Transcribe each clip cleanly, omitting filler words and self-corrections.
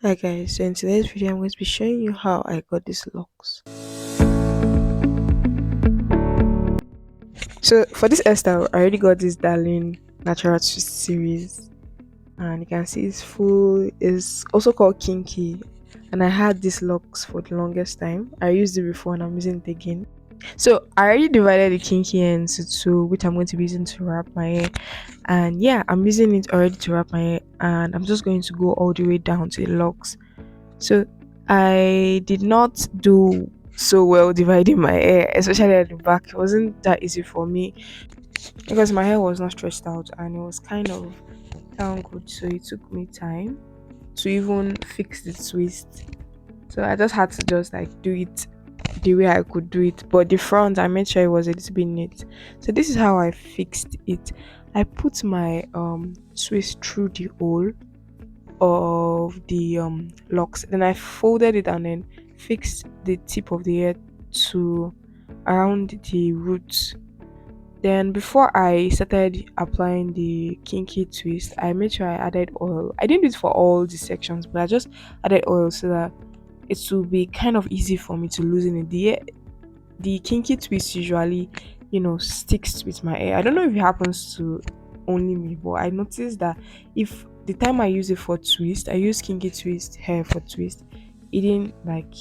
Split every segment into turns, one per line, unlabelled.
Hi guys, so in today's video I'm going to be showing you how I got these locks. So for this hairstyle, I already got this Darling Natural Twist series, and you can see it's full. It's also called Kinky, and I had these locks for the longest time. I used it before and I'm using it again. So I already divided the kinky ends into two, which I'm going to be using to wrap my hair. And yeah, I'm using it already to wrap my hair, and I'm just going to go all the way down to the locks. So I did not do so well dividing my hair, especially at the back. It wasn't that easy for me because my hair was not stretched out and it was kind of tangled. So it took me time to even fix the twist. So I just had to just like do it the way I could do it. But the front, I made sure it was a little bit neat. So this is how I fixed it. I put my twist through the hole of the locks. Then I folded it and then fixed the tip of the hair to around the roots. Then before I started applying the kinky twist, I made sure I added oil. I didn't do it for all the sections, but I just added oil so that it will be kind of easy for me to loosen it. The kinky twist usually, sticks with my hair. I don't know if it happens to only me, but I noticed that if the time I use it for twist, I use kinky twist hair for twist, it didn't like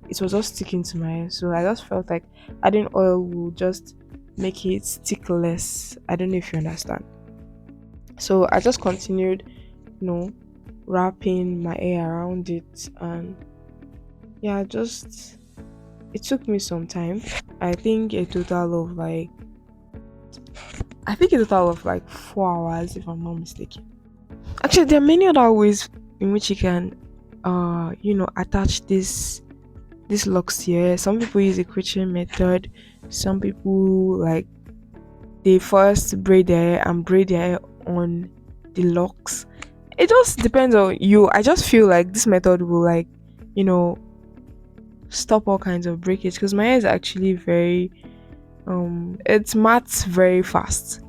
it was just sticking to my hair. So I just felt like adding oil will just make it stick less. I don't know if you understand. So I just continued, you know, wrapping my hair around it, and yeah, just it took me some time. I think a total of like I think a total of like 4 hours if I'm not mistaken. Actually, there are many other ways in which you can attach this locks to your hair. Some people use a crochet method. Some people like they first braid their hair and braid their hair on the locks. It just depends on you. I just feel like this method will like, you know, stop all kinds of breakage because my hair is actually very it's mats very fast,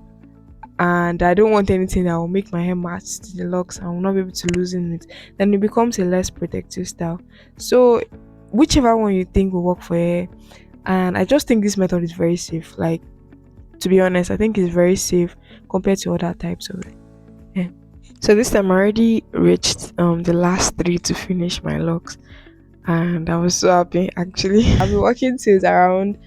and I don't want anything that will make my hair match to the locks. I will not be able to loosen it. Then it becomes a less protective style. So whichever one you think will work for your hair, and I just think this method is very safe. Like, to be honest, I think it's very safe compared to other types of it. Yeah. So this time I already reached the last three to finish my locks, and I was so happy actually. I've been working since around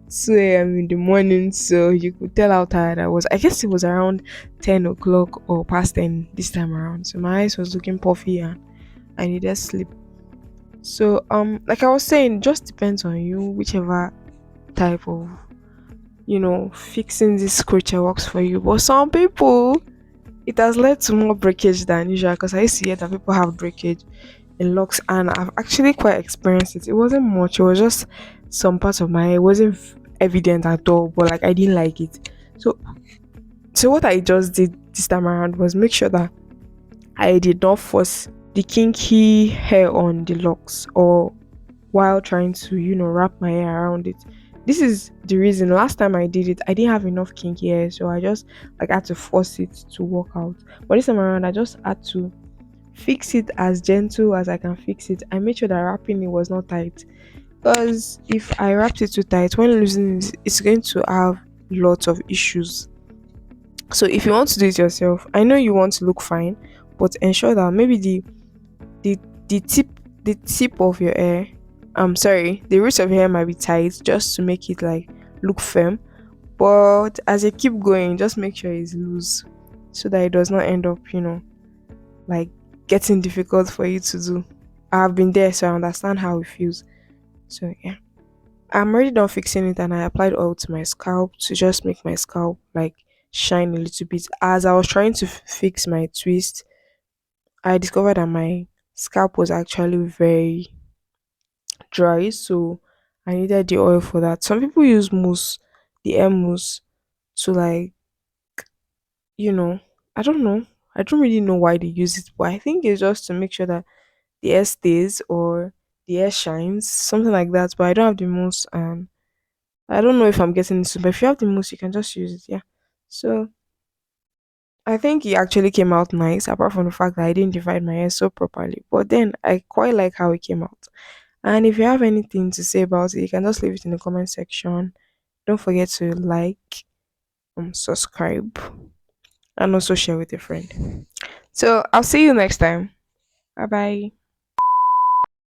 2 a.m. in the morning, so you could tell how tired I was. I guess it was around 10 o'clock or past 10 this time around. So my eyes was looking puffy and I needed sleep. So like I was saying, just depends on you, whichever type of fixing this creature works for you. But some people it has led to more breakage than usual because I used to hear that people have breakage in locks, and I've actually quite experienced it. It wasn't much, it was just some parts of my hair. It wasn't evident at all, but like I didn't like it. So so what I just did this time around was make sure that I did not force the kinky hair on the locks or while trying to, wrap my hair around it. This is the reason last time I did it, I didn't have enough kinky hair, so I just like had to force it to work out. But this time around, I just had to fix it as gentle as I can fix it. I made sure that wrapping it was not tight. Because if I wrapped it too tight, when losing it, it's going to have lots of issues. So if you want to do it yourself, I know you want to look fine, but ensure that maybe the the tip the tip of your hair, I'm sorry, the roots of your hair might be tight just to make it like look firm. But as you keep going, just make sure it's loose so that it does not end up, like getting difficult for you to do. I've been there, so I understand how it feels. So yeah. I'm already done fixing it and I applied oil to my scalp to just make my scalp like shine a little bit. As I was trying to fix my twist, I discovered that my scalp was actually very dry, so I needed the oil for that. Some people use mousse, the hair mousse, to like, you know, I don't know. I don't really know why they use it, but I think it's just to make sure that the hair stays or the hair shines, something like that. But I don't have the mousse, and I don't know if I'm getting this, but if you have the mousse, you can just use it. Yeah. So I think it actually came out nice, apart from the fact that I didn't divide my hair so properly. But then I quite like how it came out. And if you have anything to say about it, you can just leave it in the comment section. Don't forget to like, subscribe, and also share with a friend. So I'll see you next time. Bye bye.